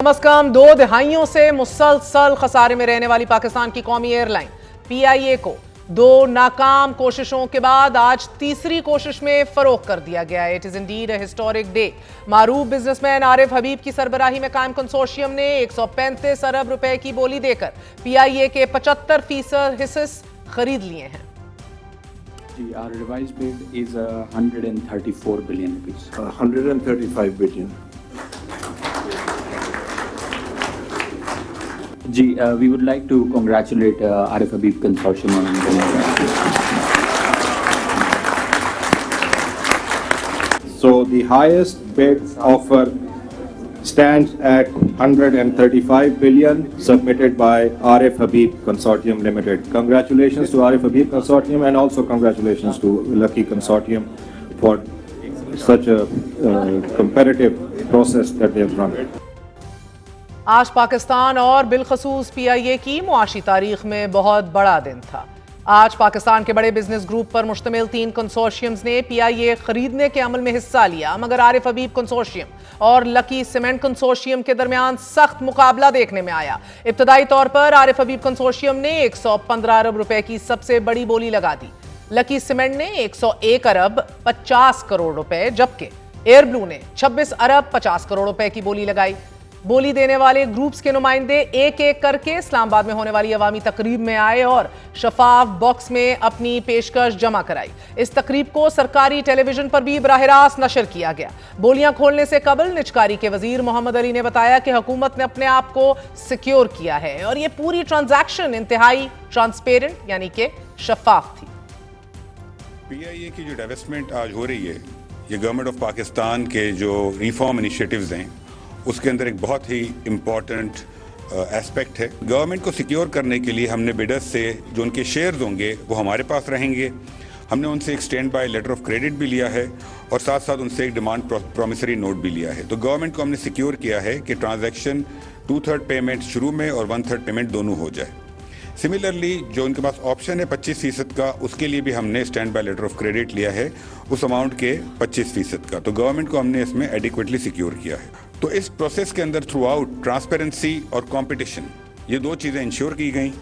कम से कम 2 दहाइयों से मुसलसल खसारे में रहने वाली पाकिस्तान की कौमी एयरलाइन पीआईए को 2 नाकाम कोशिशों के बाद आज तीसरी कोशिश में फरोख कर दिया गया है। It is indeed a historic day. मारूफ बिजनेसमैन आरिफ हबीब की सरबराही में कायम कंसोर्शियम ने 135 अरब रुपए की बोली देकर पीआईए के 75% हिस्से खरीद लिए हैं। Our revised bid is 134 billion rupees. 135 billion. We would like to congratulate Arif Habib Consortium on So the highest bid offer stands at 135 billion submitted by Arif Habib Consortium Limited. Congratulations to Arif Habib Consortium and also congratulations to Lucky Consortium for such a competitive process that they have run. आज पाकिस्तान और बिलखसूस PIA की मुआशी तारीख में बहुत बड़ा दिन था। आज पाकिस्तान के बड़े बिजनेस ग्रुप पर मुश्तमिल 3 कंसोर्शियम्स ने पीआईए खरीदने के अमल में हिस्सा लिया, मगर आरिफ हबीब कंसोर्शियम और लकी सीमेंट कंसोर्शियम के दरमियान सख्त मुकाबला देखने में आया। इब्तदाई तौर पर आरिफ हबीब कंसोर्शियम ने 115 अरब रुपए की सबसे बड़ी बोली लगा दी। लकी सीमेंट ने 101 अरब 50 करोड़ रुपए, जबकि एयर ब्लू ने 26 अरब 50 करोड़ रुपए की बोली लगाई। बोली देने वाले ग्रुप्स के नुमाइंदे एक एक करके इस्लामाबाद में होने वाली अवामी तकरीब में आए और शफाफ बॉक्स में अपनी पेशकश जमा कराई। इस तकरीब को सरकारी टेलीविजन पर भी बराह रास्त नशर किया गया। बोलियां खोलने से कबल निजकारी के वजीर मोहम्मद अली ने बताया कि हुकूमत ने अपने आप को सिक्योर किया है और ये पूरी ट्रांजैक्शन इंतहाई ट्रांसपेरेंट यानी कि शफाफ थी। पीआईए की जो डेवलपमेंट आज हो रही है, ये गवर्नमेंट ऑफ पाकिस्तान के जो रिफॉर्म इनिशिएटिव्स हैं उसके अंदर एक बहुत ही इम्पॉर्टेंट एस्पेक्ट है। गवर्नमेंट को सिक्योर करने के लिए हमने बिडर्स से जो उनके शेयर्स होंगे वो हमारे पास रहेंगे। हमने उनसे एक standby letter of credit भी लिया है और साथ साथ उनसे एक डिमांड प्रॉमिसरी नोट भी लिया है। तो गवर्नमेंट को हमने सिक्योर किया है कि ट्रांजैक्शन 2/3 पेमेंट शुरू में और 1/3 पेमेंट दोनों हो जाए। सिमिलरली जो उनके पास ऑप्शन है 25% का, उसके लिए भी हमने standby letter of credit लिया है उस अमाउंट के 25% का। तो गवर्नमेंट को हमने इसमें एडिक्वेटली सिक्योर किया है। तो इस प्रोसेस के अंदर थ्रू आउट ट्रांसपेरेंसी और कंपटीशन, ये 2 चीज़ें इंश्योर की गई।